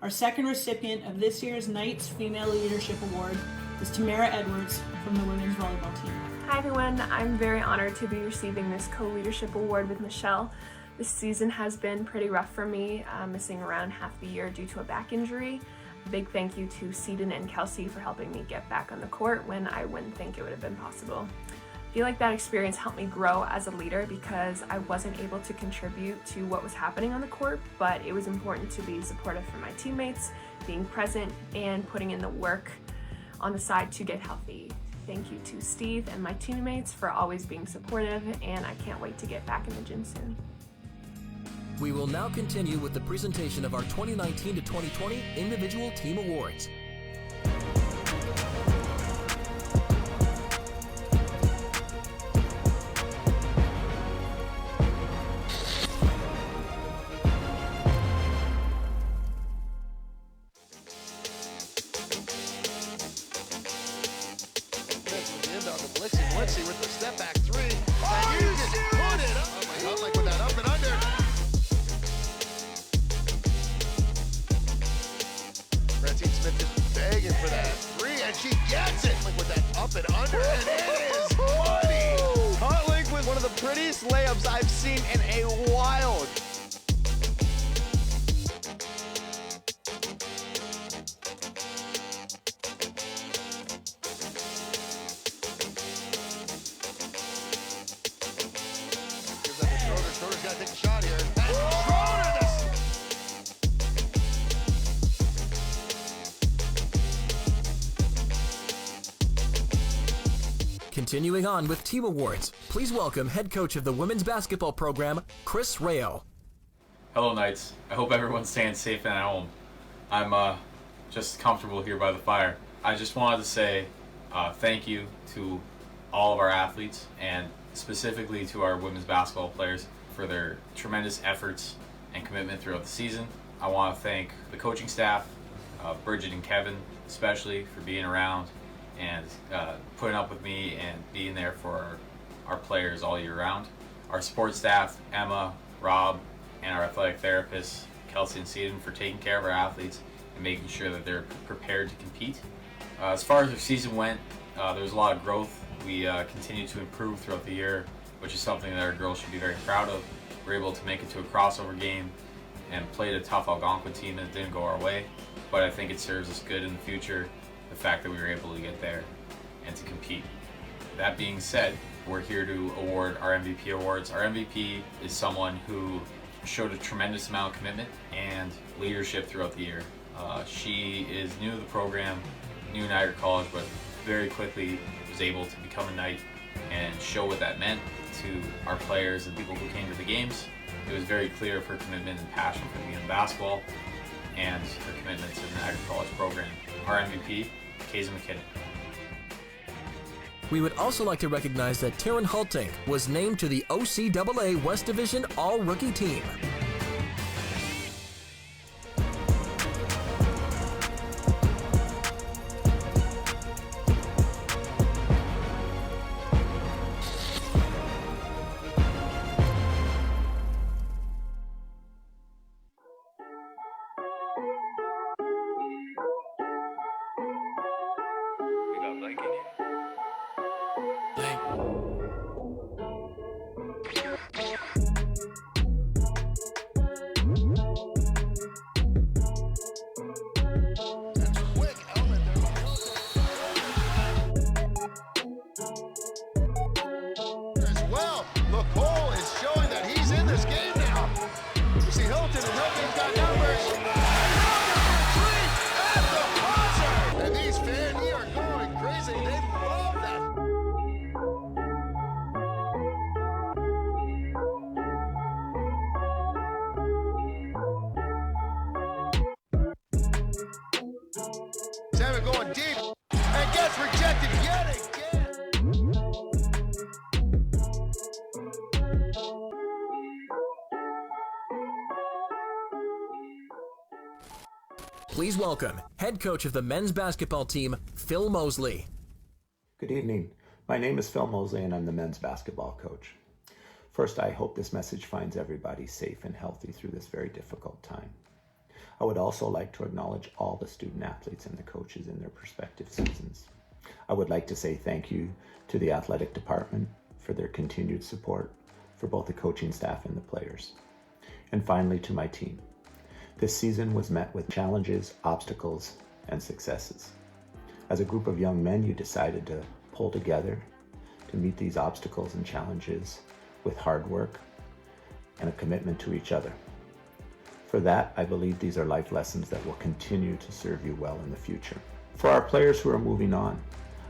Our second recipient of this year's Knights Female Leadership Award is Tamara Edwards from the women's volleyball team. Hi everyone, I'm very honored to be receiving this co-leadership award with Michelle. This season has been pretty rough for me, missing around half the year due to a back injury. A big thank you to Seaton and Kelsey for helping me get back on the court when I wouldn't think it would have been possible. I feel like that experience helped me grow as a leader because I wasn't able to contribute to what was happening on the court, but it was important to be supportive for my teammates, being present, and putting in the work on the side to get healthy. Thank you to Steve and my teammates for always being supportive, and I can't wait to get back in the gym soon. We will now continue with the presentation of our 2019 to 2020 Individual Team Awards. Blixie with the step back 3. And you just put it up. Oh my God, like with that up and under. Francine Smith is begging for that 3, and she gets it. Like with that up and under, and it is money. Hartlink with one of the prettiest layups I've seen in a while. Schroeder's got to take a shot here. And Schroeder this. Continuing on with Team Awards, please welcome head coach of the women's basketball program, Chris Rayo. Hello, Knights. I hope everyone's staying safe and at home. I'm just comfortable here by the fire. I just wanted to say thank you to all of our athletes and specifically to our women's basketball players for their tremendous efforts and commitment throughout the season. I want to thank the coaching staff, Bridget and Kevin especially, for being around and putting up with me and being there for our players all year round. Our support staff, Emma, Rob, and our athletic therapists, Kelsey and Seaton, for taking care of our athletes and making sure that they're prepared to compete. As far as the season went, there was a lot of growth. We continued to improve throughout the year, which is something that our girls should be very proud of. We were able to make it to a crossover game and played a tough Algonquin team that didn't go our way, but I think it serves us good in the future, the fact that we were able to get there and to compete. That being said, we're here to award our MVP awards. Our MVP is someone who showed a tremendous amount of commitment and leadership throughout the year. She is new to the program, new to Niagara College, but very quickly was able to become a Knight and show what that meant to our players and people who came to the games. It was very clear of her commitment and passion for the game of basketball and her commitment to the Niagara College program. Our MVP, Kaysa McKinnon. We would also like to recognize that Taryn Hulting was named to the OCAA West Division All-Rookie Team. Going deep and gets rejected yet again. Please welcome head coach of the men's basketball team, Phil Mosley. Good evening. My name is Phil Mosley and I'm the men's basketball coach. First, I hope this message finds everybody safe and healthy through this very difficult time. I would also like to acknowledge all the student athletes and the coaches in their respective seasons. I would like to say thank you to the athletic department for their continued support for both the coaching staff and the players. And finally, to my team. This season was met with challenges, obstacles, and successes. As a group of young men, you decided to pull together to meet these obstacles and challenges with hard work and a commitment to each other. For that, I believe these are life lessons that will continue to serve you well in the future. For our players who are moving on,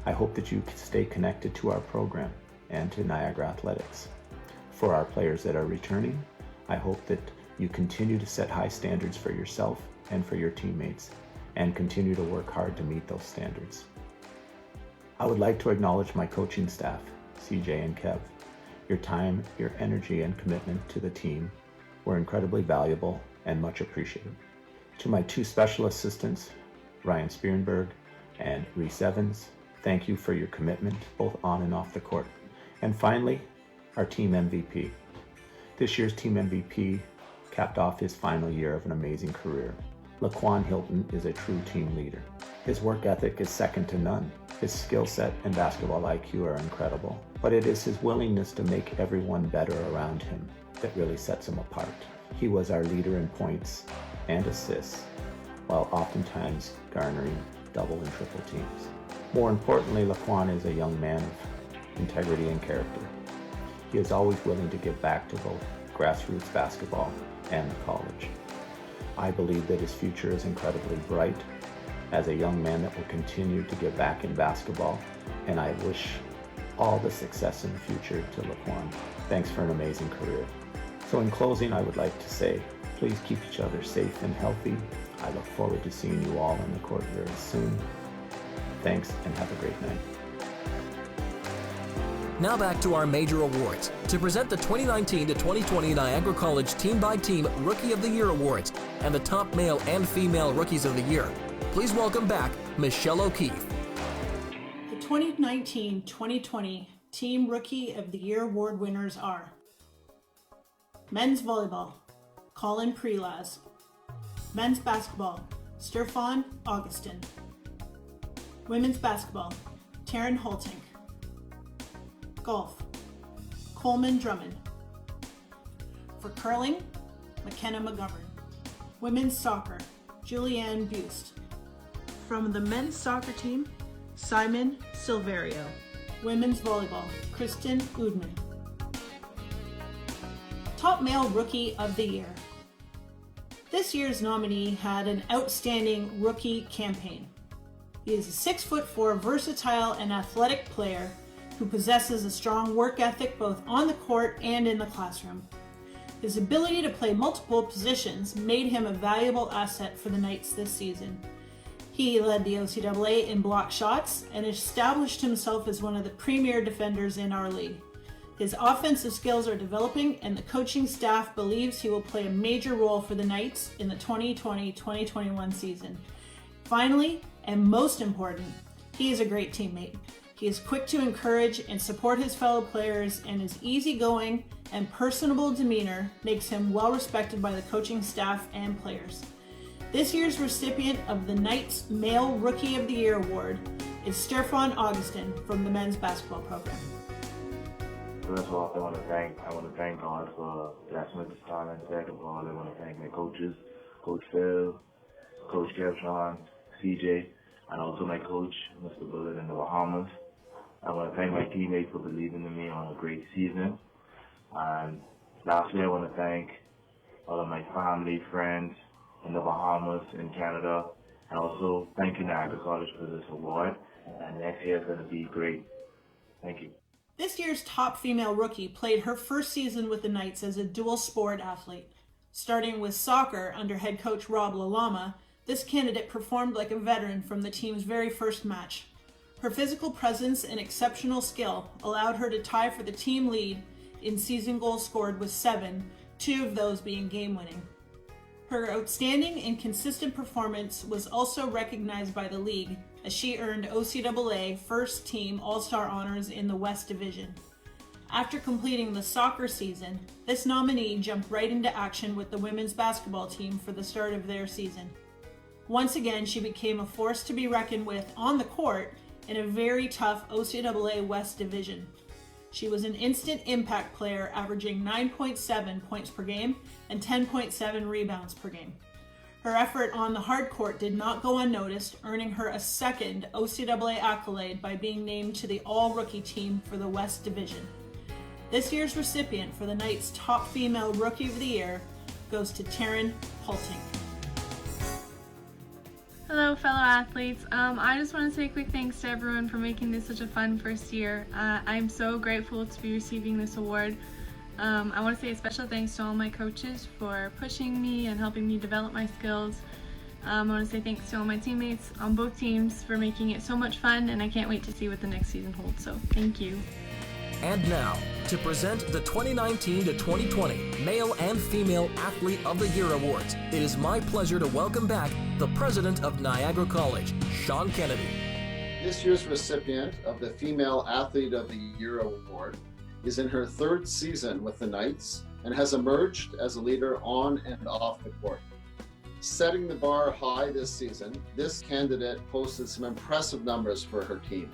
I hope that you stay connected to our program and to Niagara Athletics. For our players that are returning, I hope that you continue to set high standards for yourself and for your teammates and continue to work hard to meet those standards. I would like to acknowledge my coaching staff, CJ and Kev. Your time, your energy, and commitment to the team were incredibly valuable and much appreciated. To my two special assistants, Ryan Spierenberg and Reese Evans, thank you for your commitment both on and off the court. And finally, our team MVP. This year's team MVP capped off his final year of an amazing career. Laquan Hilton is a true team leader. His work ethic is second to none. His skill set and basketball IQ are incredible, but it is his willingness to make everyone better around him that really sets him apart. He was our leader in points and assists, while oftentimes garnering double and triple teams. More importantly, Laquan is a young man of integrity and character. He is always willing to give back to both grassroots basketball and the college. I believe that his future is incredibly bright as a young man that will continue to give back in basketball, and I wish all the success in the future to Laquan. Thanks for an amazing career. So in closing, I would like to say, Please keep each other safe and healthy. I look forward to seeing you all on the court very soon. Thanks, and have a great night. Now back to our major awards. To present the 2019-2020 Niagara College Team-by-Team Rookie of the Year Awards and the top male and female Rookies of the Year, please welcome back Michelle O'Keefe. The 2019-2020 Team Rookie of the Year Award winners are Men's Volleyball, Colin Prelaz. Men's Basketball, Stefan Augustin. Women's Basketball, Taryn Holtink. Golf, Coleman Drummond. For curling, McKenna McGovern. Women's soccer, Julianne Bust. From the men's soccer team, Simon Silverio. Women's volleyball, Kristen Udman. Top male rookie of the year. This year's nominee had an outstanding rookie campaign. He is a 6'4" versatile and athletic player who possesses a strong work ethic both on the court and in the classroom. His ability to play multiple positions made him a valuable asset for the Knights this season. He led the OCAA in block shots and established himself as one of the premier defenders in our league. His offensive skills are developing, and the coaching staff believes he will play a major role for the Knights in the 2020-2021 season. Finally, and most important, he is a great teammate. He is quick to encourage and support his fellow players, and his easygoing and personable demeanor makes him well respected by the coaching staff and players. This year's recipient of the Knights Male Rookie of the Year Award is Stefan Augustin from the men's basketball program. First of all, I want to thank God for blessing me with this talent. Second of all, I want to thank my coaches, Coach Phil, Coach Kevshawn, CJ, and also my coach, Mr. Bullet in the Bahamas. I want to thank my teammates for believing in me on a great season. And lastly, I want to thank all of my family, friends in the Bahamas, in Canada, and also thank you, Niagara College, for this award. And next year is going to be great. Thank you. This year's top female rookie played her first season with the Knights as a dual sport athlete. Starting with soccer under head coach Rob Lalama, this candidate performed like a veteran from the team's very first match. Her physical presence and exceptional skill allowed her to tie for the team lead in season goals scored with 7, 2 of those being game-winning. Her outstanding and consistent performance was also recognized by the league as she earned OCAA First Team All-Star honors in the West Division. After completing the soccer season, this nominee jumped right into action with the women's basketball team for the start of their season. Once again, she became a force to be reckoned with on the court in a very tough OCAA West Division. She was an instant impact player, averaging 9.7 points per game and 10.7 rebounds per game. Her effort on the hard court did not go unnoticed, earning her a second OCAA accolade by being named to the All-Rookie team for the West Division. This year's recipient for the Knights' top female Rookie of the Year goes to Taryn Holtink. Hello, fellow athletes. I just want to say a quick thanks to everyone for making this such a fun first year. I'm so grateful to be receiving this award. I want to say a special thanks to all my coaches for pushing me and helping me develop my skills. I want to say thanks to all my teammates on both teams for making it so much fun, and I can't wait to see what the next season holds, so thank you. And now, to present the 2019-2020 Male and Female Athlete of the Year Awards, it is my pleasure to welcome back the president of Niagara College, Sean Kennedy. This year's recipient of the Female Athlete of the Year Award is in her 3rd season with the Knights and has emerged as a leader on and off the court. Setting the bar high this season, this candidate posted some impressive numbers for her team.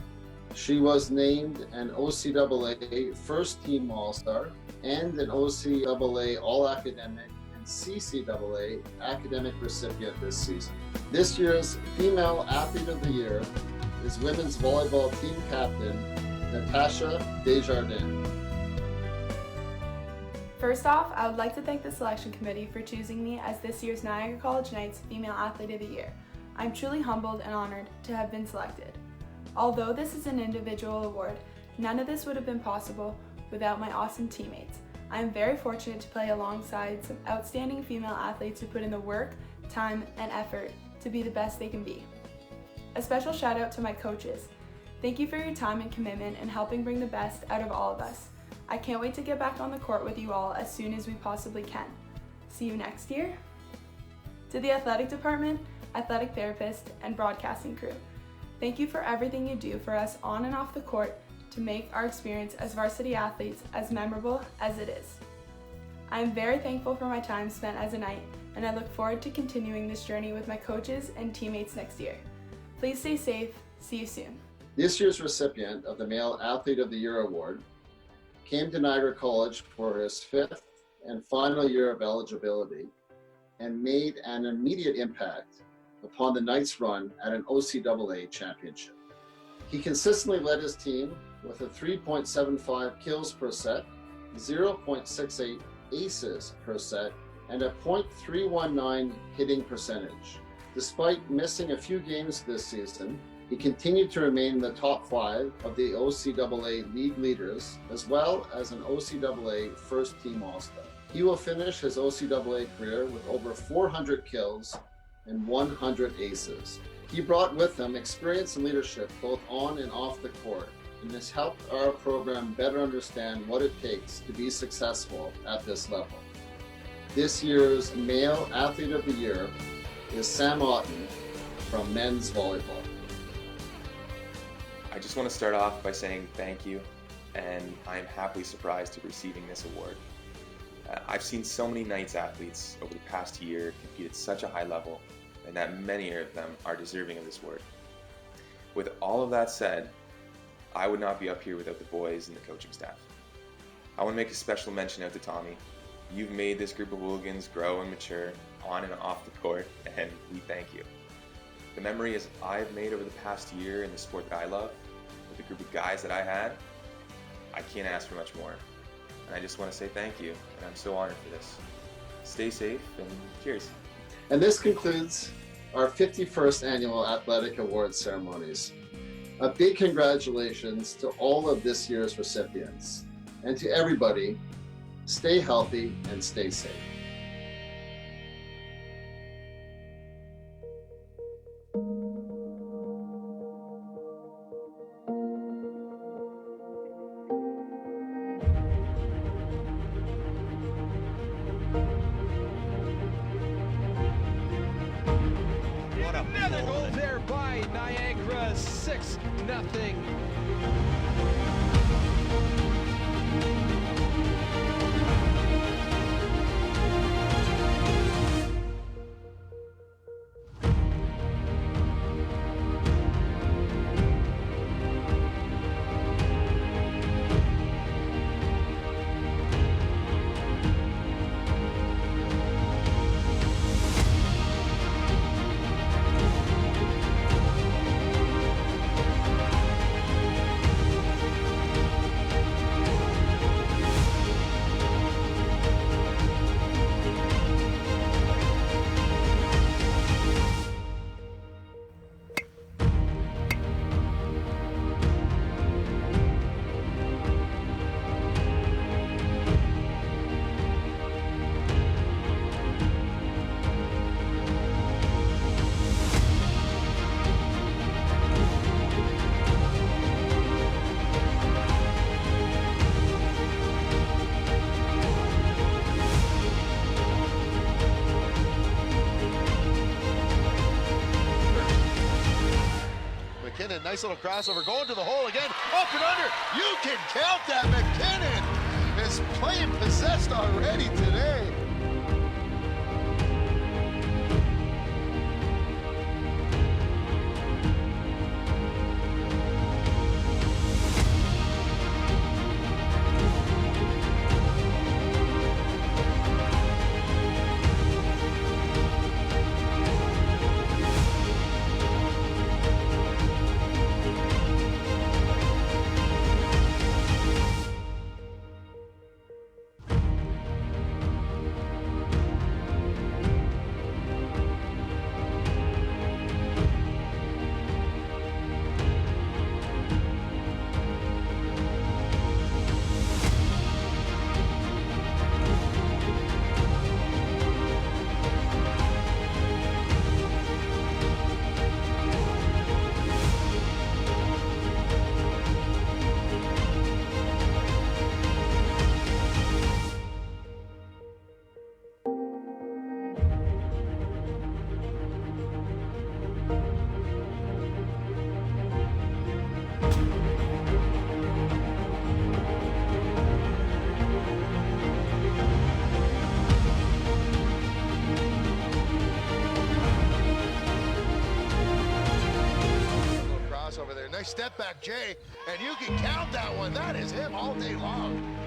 She was named an OCAA First Team All-Star and an OCAA All-Academic and CCAA Academic recipient this season. This year's Female Athlete of the Year is women's volleyball team captain, Natasha Desjardins. First off, I would like to thank the selection committee for choosing me as this year's Niagara College Knights Female Athlete of the Year. I'm truly humbled and honored to have been selected. Although this is an individual award, none of this would have been possible without my awesome teammates. I am very fortunate to play alongside some outstanding female athletes who put in the work, time, and effort to be the best they can be. A special shout out to my coaches. Thank you for your time and commitment in helping bring the best out of all of us. I can't wait to get back on the court with you all as soon as we possibly can. See you next year. To the athletic department, athletic therapist, and broadcasting crew, thank you for everything you do for us on and off the court to make our experience as varsity athletes as memorable as it is. I am very thankful for my time spent as a Knight, and I look forward to continuing this journey with my coaches and teammates next year. Please stay safe. See you soon. This year's recipient of the Male Athlete of the Year award came to Niagara College for his 5th and final year of eligibility and made an immediate impact upon the Knights' run at an OCAA championship. He consistently led his team with a 3.75 kills per set, 0.68 aces per set, and a .319 hitting percentage. Despite missing a few games this season, he continued to remain in the top 5 of the OCAA league leaders, as well as an OCAA first team All-Star. He will finish his OCAA career with over 400 kills and 100 aces. He brought with him experience and leadership both on and off the court, and has helped our program better understand what it takes to be successful at this level. This year's Male Athlete of the Year is Sam Otten from men's volleyball. I just want to start off by saying thank you, and I am happily surprised to be receiving this award. I've seen so many Knights athletes over the past year compete at such a high level, and that many of them are deserving of this award. With all of that said, I would not be up here without the boys and the coaching staff. I want to make a special mention out to Tommy. You've made this group of hooligans grow and mature on and off the court, and we thank you. The memories I've made over the past year in the sport that I love, with the group of guys that I had, I can't ask for much more. And I just want to say thank you, and I'm so honored for this. Stay safe, and cheers. And this concludes our 51st annual athletic awards ceremonies. A big congratulations to all of this year's recipients, and to everybody, stay healthy and stay safe. Another goal there by Niagara, 6-0. McKinnon, nice little crossover, going to the hole again, up and under. You can count that. McKinnon is playing possessed already today. Nice step back, Jay, and you can count that one. That is him all day long.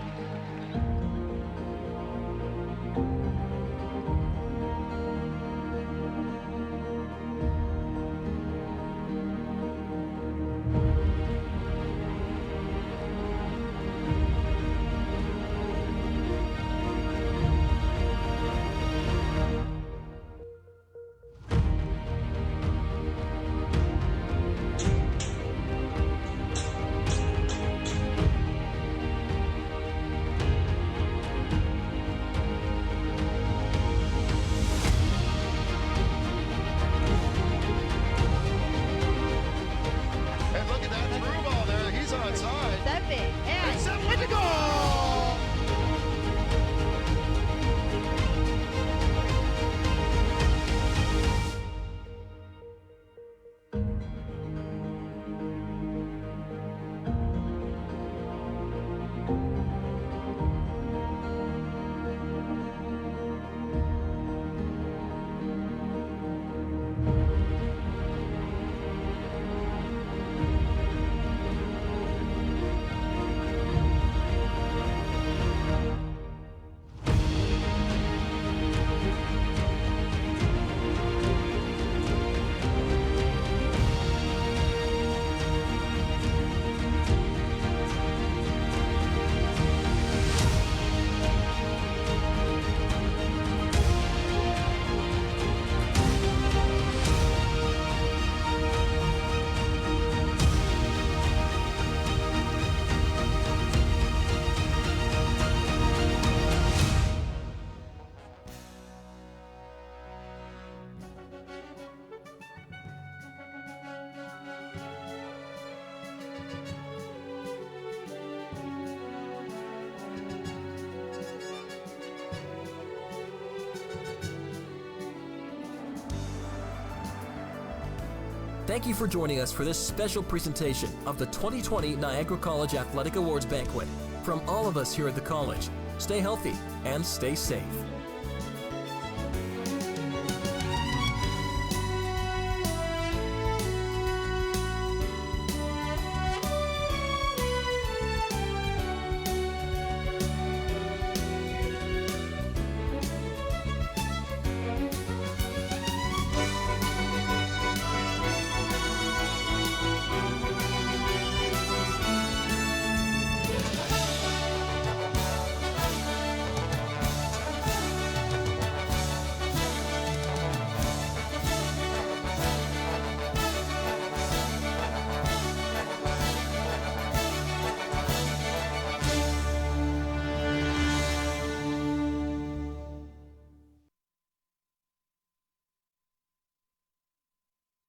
Thank you for joining us for this special presentation of the 2020 Niagara College Athletic Awards Banquet. From all of us here at the college, stay healthy and stay safe.